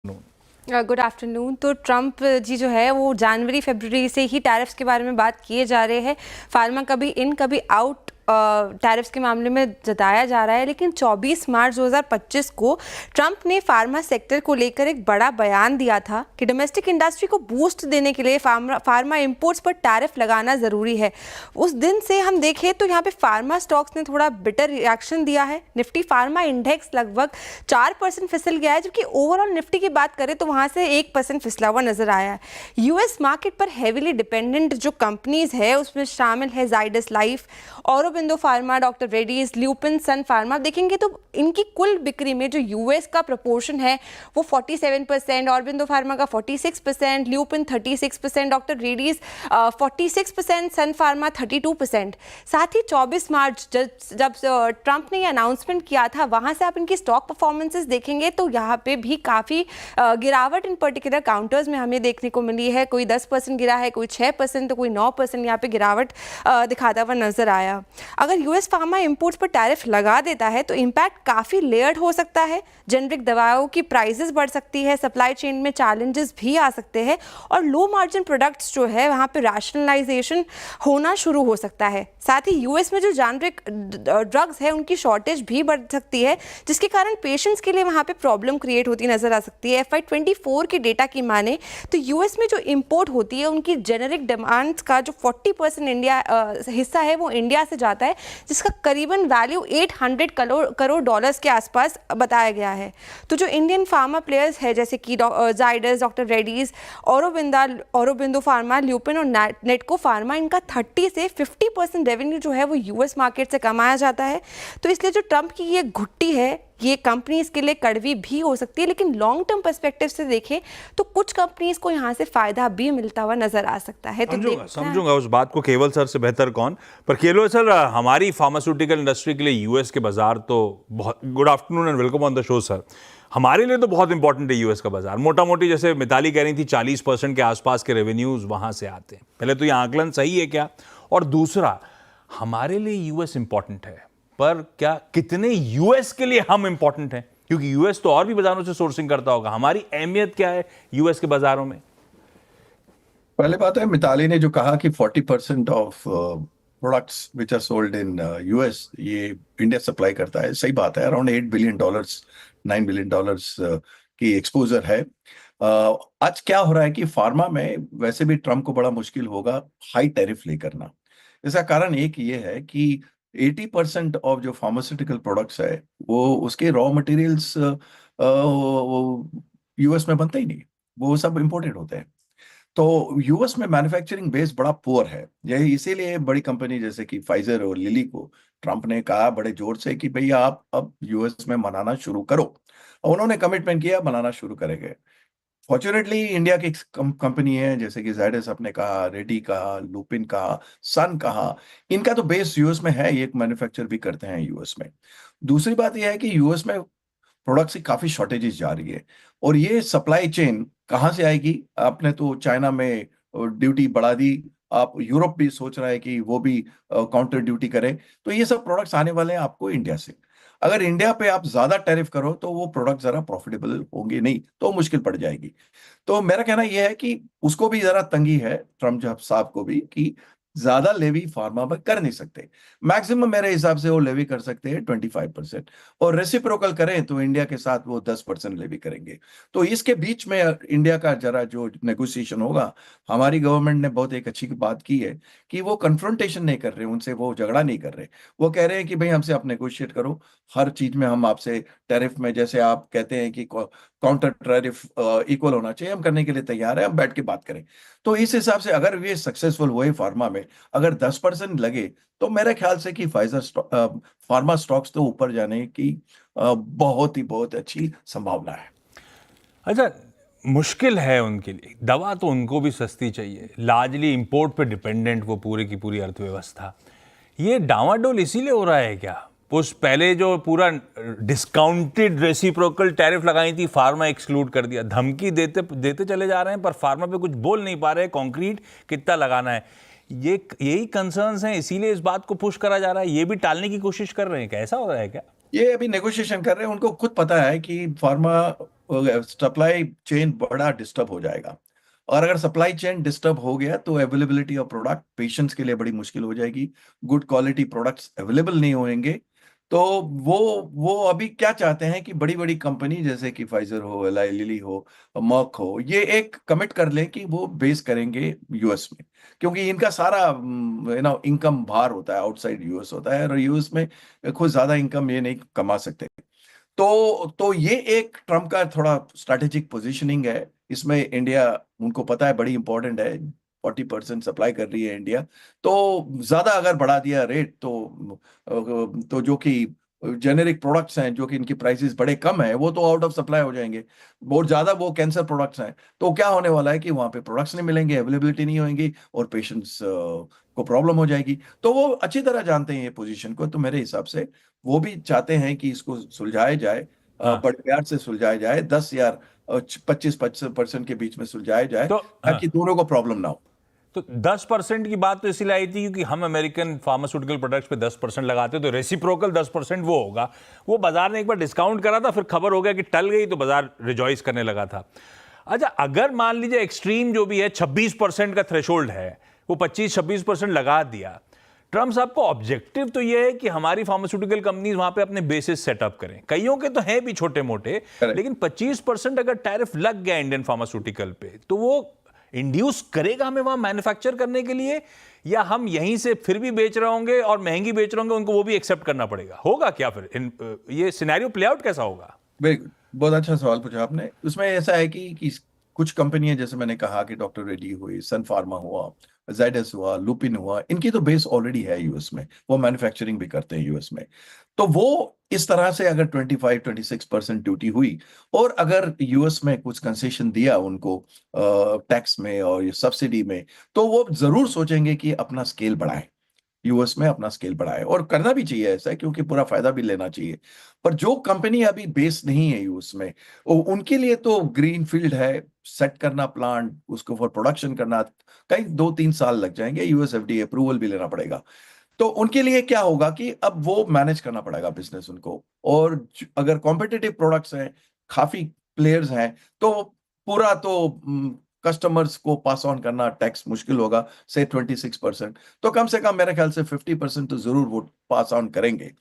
Good afternoon. तो Trump जी जो है वो जनवरी फरवरी से ही टैरिफ्स के बारे में बात किए जा रहे हैं। फार्मा कभी इन कभी आउट टैरिफ्स के मामले में जताया जा रहा है, लेकिन 24 मार्च 2025 को ट्रंप ने फार्मा सेक्टर को लेकर एक बड़ा बयान दिया था कि डोमेस्टिक इंडस्ट्री को बूस्ट देने के लिए फार्मा इंपोर्ट्स पर टैरिफ लगाना ज़रूरी है। उस दिन से हम देखें तो यहाँ पे फार्मा स्टॉक्स ने थोड़ा बिटर रिएक्शन दिया है। निफ्टी फार्मा इंडेक्स लगभग 4% फिसल गया है, जबकि ओवरऑल निफ्टी की बात करें तो वहाँ से 1% फिसला हुआ नजर आया है। यूएस मार्केट पर हेविली डिपेंडेंट जो कंपनीज है उसमें शामिल है जाइडस लाइफ, ऑरोबिंदो फार्मा, डॉक्टर रेड्डीज, ल्यूपिन, सन फार्मा। देखेंगे तो इनकी कुल बिक्री में जो यूएस का प्रोपोर्शन है वो 47%, ऑरोबिंदो फार्मा का 46%, ल्यूपिन 36%, डॉक्टर रेड्डीज 46%, सन फार्मा 32%। साथ ही 24 मार्च जब ट्रंप ने ये अनाउंसमेंट किया था, वहां से आप इनकी स्टॉक परफॉर्मेंसेस देखेंगे तो यहाँ पे भी काफ़ी गिरावट इन पर्टिकुलर काउंटर्स में हमें देखने को मिली है। कोई 10% गिरा है, कोई 6%, तो कोई 9% यहाँ पे गिरावट दिखाता हुआ नजर आया। अगर यूएस फार्मा इंपोर्ट्स पर टैरिफ लगा देता है तो इम्पैक्ट काफ़ी लेयर्ड हो सकता है। जेनरिक दवाओं की प्राइसेस बढ़ सकती है, सप्लाई चेन में चैलेंजेस भी आ सकते हैं, और लो मार्जिन प्रोडक्ट्स जो है वहाँ पे रैशनलाइजेशन होना शुरू हो सकता है। साथ ही यूएस में जो जेनरिक ड्रग्स है उनकी शॉर्टेज भी बढ़ सकती है, जिसके कारण पेशेंट्स के लिए वहाँ पे प्रॉब्लम क्रिएट होती नजर आ सकती है। FY24 के डेटा की माने तो यूएस में जो इंपोर्ट होती है उनकी जेनरिक डिमांड का जो 40% इंडिया हिस्सा है वो इंडिया से जाता है, जिसका करीबन वैल्यू 800 करोड़ डॉलर्स के आसपास बताया गया है। तो जो इंडियन फार्मा प्लेयर्स है जैसे कि Zydus, doctor Reddy's, Aurobindo pharma, lupin और नेटको फार्मा, इनका 30 से 50% रेवेन्यू जो है वो यूएस मार्केट से कमाया जाता है। तो इसलिए जो ट्रंप की ये घुट्टी है ये कंपनीज के लिए कड़वी भी हो सकती है, लेकिन लॉन्ग टर्म पर्सपेक्टिव से देखें तो कुछ कंपनीज को यहाँ से फायदा भी मिलता हुआ नजर आ सकता है। तो समझूंगा उस बात को, केवल सर से बेहतर कौन। पर केवल सर, हमारी फार्मास्यूटिकल इंडस्ट्री के लिए यूएस के बाजार तो बहुत। Good afternoon and welcome on the show sir. हमारे लिए तो बहुत इंपॉर्टेंट है यूएस का बाजार। मोटा मोटी जैसे मिताली कह रही थी 40% के आसपास के रेवेन्यूज वहां से आते हैं। पहले तो ये आकलन सही है क्या? और दूसरा, हमारे लिए यूएस इंपॉर्टेंट है, पर क्या कितने यूएस के लिए हम इंपॉर्टेंट हैं? क्योंकि यूएस तो और भी बाजारों से सोर्सिंग करता होगा। हमारी अहमियत क्या है यूएस के बाजारों में? पहले बात है, मिताली ने जो कहा कि 40% of products which are sold in US ये इंडिया सप्लाई करता है। सही बात है, अराउंड $8 बिलियन, $9 बिलियन की एक्सपोजर है। आज क्या हो रहा है कि फार्मा में वैसे भी ट्रम्प को बड़ा मुश्किल होगा हाई टैरिफ ले करना। इसका कारण एक ये है कि 80% ऑफ जो फार्मास्यूटिकल प्रोडक्ट्स है वो उसके रॉ मटेरियल्स यूएस में बनते ही नहीं, वो सब इंपोर्टेड होते हैं। तो यूएस में मैन्युफैक्चरिंग बेस बड़ा पुअर है। यही इसीलिए बड़ी कंपनी जैसे कि फाइजर और लिली को ट्रंप ने कहा बड़े जोर से कि भैया आप अब यूएस में बनाना शुरू करो, और उन्होंने कमिटमेंट किया बनाना शुरू करेंगे। फॉर्चुनेटली इंडिया की कंपनी है जैसे कि जाइडस आपने कहा, रेड्डी कहा, लुपिन कहा, सन कहा, इनका तो बेस यूएस में है, ये मैन्युफैक्चर भी करते हैं यूएस में। दूसरी बात यह है कि यूएस में प्रोडक्ट्स की काफी शॉर्टेजेस जा रही है, और ये सप्लाई चेन कहाँ से आएगी? आपने तो चाइना में ड्यूटी बढ़ा दी, आप यूरोप भी सोच रहा है कि वो भी काउंटर ड्यूटी करे, तो ये सब प्रोडक्ट्स आने वाले हैं आपको इंडिया से। अगर इंडिया पे आप ज्यादा टैरिफ करो तो वो प्रोडक्ट जरा प्रॉफिटेबल होंगे नहीं, तो मुश्किल पड़ जाएगी। तो मेरा कहना यह है कि उसको भी जरा तंगी है ट्रम्प साहब को भी कि ज्यादा लेवी फार्मा पर कर नहीं सकते। मैक्सिमम मेरे हिसाब से वो लेवी कर सकते हैं 25%, और रेसिप्रोकल करें तो इंडिया के साथ वो 10% लेवी करेंगे। तो इसके बीच में इंडिया का जरा जो नेगोशिएशन होगा, हमारी गवर्नमेंट ने बहुत एक अच्छी बात की है कि वो कन्फ्रंटेशन नहीं कर रहे, उनसे वो झगड़ा नहीं कर रहे। वो कह रहे हैं कि भाई हमसे आप नेगोशिएट करो, हर चीज में हम आपसे टैरिफ में, जैसे आप कहते हैं कि काउंटर टैरिफ इक्वल होना चाहिए, हम करने के लिए तैयार है, हम बैठ के बात करें। तो इस हिसाब से अगर ये सक्सेसफुल हुए फार्मा में, अगर 10% लगे तो मेरे ख्याल से कि फाइजर फार्मा स्टॉक्स तो ऊपर जाने की बहुत अच्छी संभावना है। अच्छा, मुश्किल है उनके लिए। दवा तो उनको भी सस्ती चाहिए, लार्जली इंपोर्ट पे डिपेंडेंट वो पूरी की पूरी अर्थव्यवस्था। ये डावाडोल इसीलिए हो रहा है क्या? उस पहले जो पूरा डिस्काउंटेड रेसिप्रोकल टैरिफ लगाई थी, फार्मा एक्सक्लूड कर दिया, धमकी देते चले जा रहे हैं, पर फार्मा पे कुछ बोल नहीं पा रहे, कॉन्क्रीट कितना लगाना है। यही कंसर्न्स हैं, इसीलिए इस बात को पुश करा जा रहा है। ये भी टालने की कोशिश कर रहे हैं क्या? ऐसा हो रहा है क्या? ये अभी नेगोशिएशन कर रहे हैं, उनको खुद पता है कि फार्मा सप्लाई चेन बड़ा डिस्टर्ब हो जाएगा। और अगर सप्लाई चेन डिस्टर्ब हो गया तो अवेलेबिलिटी ऑफ प्रोडक्ट पेशेंट्स के लिए बड़ी मुश्किल हो जाएगी, गुड क्वालिटी प्रोडक्ट्स अवेलेबल नहीं होंगे। तो वो अभी क्या चाहते हैं कि बड़ी बड़ी कंपनी जैसे कि फाइजर हो, एलाई लिली हो, मर्क हो, ये एक कमिट कर लें कि वो बेस करेंगे यूएस में, क्योंकि इनका सारा इनकम बाहर होता है, आउटसाइड यूएस होता है, और यूएस में खुद ज्यादा इनकम ये नहीं कमा सकते। तो ये एक ट्रम्प का थोड़ा स्ट्रैटेजिक पोजीशनिंग है इसमें। इंडिया, उनको पता है बड़ी इंपॉर्टेंट है, 40% सप्लाई कर रही है इंडिया, तो ज्यादा अगर बढ़ा दिया रेट तो जो कि जेनेरिक प्रोडक्ट्स हैं, जो कि इनकी प्राइसेस बड़े कम है, वो तो आउट ऑफ सप्लाई हो जाएंगे। बहुत ज्यादा वो कैंसर प्रोडक्ट्स हैं, तो क्या होने वाला है कि वहां पे प्रोडक्ट्स नहीं मिलेंगे, अवेलेबिलिटी नहीं होगी, और पेशेंट्स को प्रॉब्लम हो जाएगी। तो वो अच्छी तरह जानते हैं ये पोजीशन को, तो मेरे हिसाब से वो भी चाहते हैं कि इसको सुलझाया जाए, हाँ। बड़े प्यार से सुलझाया जाए, 10 या 25% के बीच में सुलझाया जाए, तो हाँ, ताकि दोनों को प्रॉब्लम ना हो। तो 10% की बात तो इसलिए आई थी क्योंकि हम अमेरिकन फार्मास्यूटिकल प्रोडक्ट्स पे 10% लगाते, तो रेसिप्रोकल 10% वो होगा। वो बाजार ने एक बार डिस्काउंट करा था, फिर खबर हो गया कि टल गई, तो बाजार रिजॉइस करने लगा था। अच्छा, अगर मान लीजिए एक्सट्रीम जो भी है 26% का थ्रेशोल्ड है, वो 25-26% लगा दिया, ट्रम्प साहब को ऑब्जेक्टिव तो ये है कि हमारी फार्मास्यूटिकल कंपनीज वहां पे अपने बेसिस सेटअप करें। कईयों के तो हैं भी छोटे मोटे, लेकिन 25% अगर टैरिफ लग गया इंडियन फार्मास्यूटिकल पे, तो वो इंड्यूस करेगा हमें वहां मैन्युफैक्चर करने के लिए, या हम यहीं से फिर भी बेच रहे होंगे और महंगी बेच रहे होंगे, उनको वो भी एक्सेप्ट करना पड़ेगा? होगा क्या फिर ये सिनेरियो प्ले आउट कैसा होगा? वेरी गुड, बहुत अच्छा सवाल पूछा आपने। उसमें ऐसा है कि कुछ कंपनियां, जैसे मैंने कहा कि डॉक्टर रेड्डी हुई, सन फार्मा हुआ, जाइडस हुआ, लुपिन हुआ, इनकी तो बेस ऑलरेडी है यूएस में, वो मैन्युफैक्चरिंग भी करते हैं यूएस में। तो वो इस तरह से अगर 25-26% ड्यूटी हुई, और अगर यूएस में कुछ कंसेशन दिया उनको टैक्स में और ये सब्सिडी में, तो वो जरूर सोचेंगे कि अपना स्केल बढ़ाएं, यूएस में अपना स्केल बढ़ाए, और करना भी चाहिए ऐसा, क्योंकि पूरा फायदा भी लेना चाहिए। पर जो कंपनी अभी बेस नहीं है यूएस में, उनके लिए तो ग्रीन फील्ड है, सेट करना प्लांट, उसको फॉर प्रोडक्शन करना कई 2-3 साल लग जाएंगे, यूएस एफडीए अप्रूवल भी लेना पड़ेगा। तो उनके लिए क्या होगा कि अब वो मैनेज करना पड़ेगा बिजनेस उनको, और अगर कॉम्पिटिटिव प्रोडक्ट्स हैं, काफी प्लेयर्स हैं, तो पूरा तो कस्टमर्स को पास ऑन करना टैक्स मुश्किल होगा, से 26%, तो कम से कम मेरे ख्याल से 50% तो जरूर वो पास ऑन करेंगे।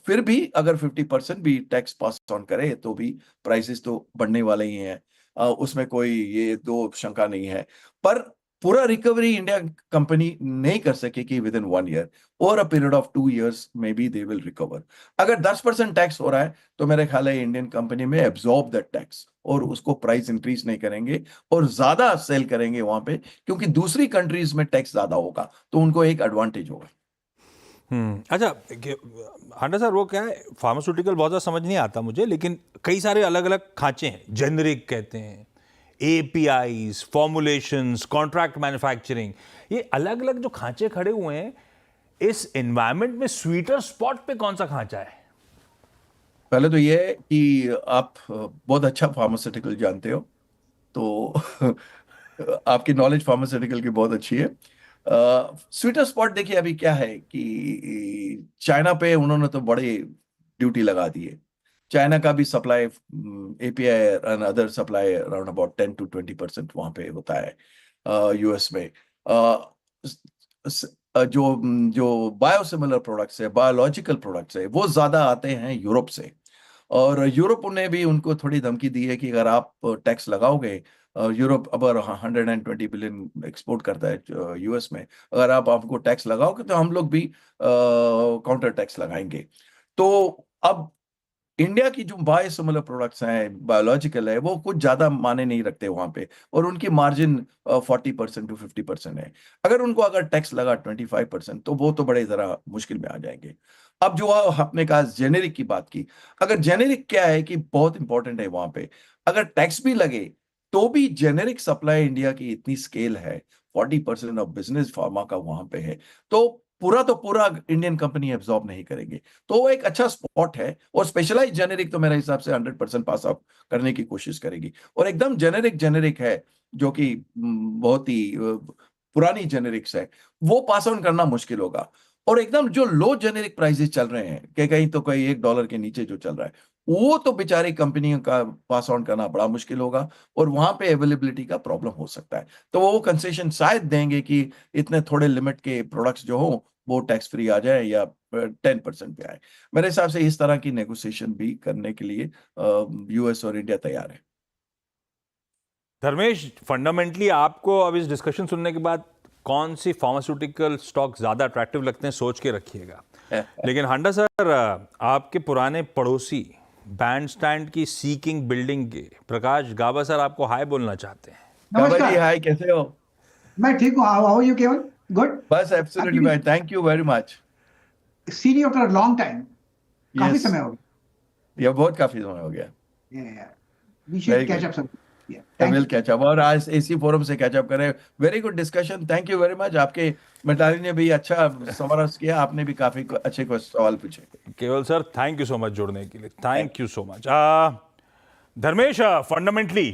फिर भी अगर 50% भी टैक्स पास ऑन करे, तो भी प्राइसेस तो बढ़ने वाले ही हैं, उसमें कोई ये दो शंका नहीं है। पर पूरा रिकवरी इंडिया कंपनी नहीं कर सकेगी विद इन 1 ईयर, और a period of 2 years may be they will recover. अगर 10% टैक्स हो रहा है, तो मेरे ख्याल है इंडियन कंपनी में एब्जॉर्ब दैट टैक्स, और उसको प्राइस इंक्रीज नहीं करेंगे, और ज्यादा सेल करेंगे वहां पे, क्योंकि दूसरी कंट्रीज में टैक्स ज्यादा होगा, तो उनको एक एडवांटेज होगा। अच्छा, हांडा सर, वो क्या है, फार्मास्यूटिकल बहुत ज़्यादा समझ नहीं आता मुझे, लेकिन कई सारे अलग अलग खांचे हैं, जेनरिक कहते हैं, एपीआईज, फॉर्मुलेशंस, कॉन्ट्रैक्ट मैन्युफैक्चरिंग, ये अलग अलग जो खांचे खड़े हुए हैं, इस एनवायरनमेंट में स्वीटर स्पॉट पे कौन सा खांचा है? पहले तो ये है कि आप बहुत अच्छा फार्मास्यूटिकल जानते हो, तो आपकी नॉलेज फार्मास्यूटिकल की बहुत अच्छी है। स्वीटर स्पॉट देखिए, अभी क्या है कि चाइना पे उन्होंने तो बड़े ड्यूटी लगा दी है। चाइना का भी supply, API and other supply around about 10-20% वहां पे होता है यूएस में। जो जो बायोसिमिलर प्रोडक्ट्स है, बायोलॉजिकल प्रोडक्ट्स है, वो ज्यादा आते हैं यूरोप से, और यूरोप ने भी उनको थोड़ी धमकी दी है कि अगर आप टैक्स लगाओगे, यूरोप अब 120 बिलियन एक्सपोर्ट करता है यूएस में, अगर आप आपको टैक्स लगाओगे, तो हम लोग भी काउंटर टैक्स लगाएंगे। तो अब इंडिया की जो बायोसिमिलर प्रोडक्ट्स हैं, बायोलॉजिकल है, वो कुछ ज्यादा माने नहीं रखते वहां पे, और उनकी मार्जिन 40% to 50% है। अगर टैक्स लगा 25%, तो वो तो बड़े जरा मुश्किल में आ जाएंगे। अब जो आपने कहा जेनेरिक की बात की, अगर जेनेरिक क्या है कि बहुत इंपॉर्टेंट है वहां पे, अगर टैक्स भी लगे, तो भी जेनेरिक सप्लाई इंडिया की इतनी स्केल है, 40% ऑफ बिजनेस फार्मा का वहां पे है, तो पूरा इंडियन कंपनी एब्जॉर्ब नहीं करेंगे। तो वो एक अच्छा स्पॉट है, और स्पेशलाइज जेनेरिक तो मेरे हिसाब से 100% पास ऑफ करने की कोशिश करेगी, और एकदम जेनेरिक है, जो कि बहुत ही पुरानी जेनेरिक्स है, वो पास ऑन करना मुश्किल होगा। और एकदम जो लो जेनेरिक प्राइसेस चल रहे हैं, कि कहीं तो कहीं $1 के नीचे जो चल रहा है, वो तो बेचारी कंपनियों का पास ऑन करना बड़ा मुश्किल होगा और वहां पे अवेलेबिलिटी का प्रॉब्लम हो सकता है। तो वो कंसेशन शायद देंगे कि इतने थोड़े लिमिट के प्रोडक्ट्स जो हो वो टैक्स फ्री आ जाए या 10% पे आए। मेरे हिसाब से इस तरह की नेगोशिएशन भी करने के लिए यूएस और इंडिया तैयार है। धर्मेश, फंडामेंटली आपको अब इस डिस्कशन सुनने के बाद कौन सी फार्मास्यूटिकल स्टॉक ज्यादा अट्रैक्टिव लगते हैं सोच के रखिएगा। लेकिन हांडा सर, आपके पुराने पड़ोसी बैंड स्टैंड की सीकिंग बिल्डिंग के प्रकाश गाबा सर आपको हाय बोलना चाहते हैं। गाबा जी, नमस्कार। हाय, कैसे हो? मैं ठीक हूँ। हाउ आर यू केवल? गुड। बस absolutely fine, thank you very much. Seen you after long time. काफी Yes. समय हो ये बहुत काफी समय हो गया। गया। We Very should catch good. Up some. Will catch up, और आज इसी फोरम से कैच अप करें। Very good discussion, thank you very much. आपके मिताली ने भी अच्छा समरस किया, आपने भी काफी अच्छे सवाल पूछे। केवल sir, thank you so much जुड़ने के लिए, thank you so much. Dharmesh, fundamentally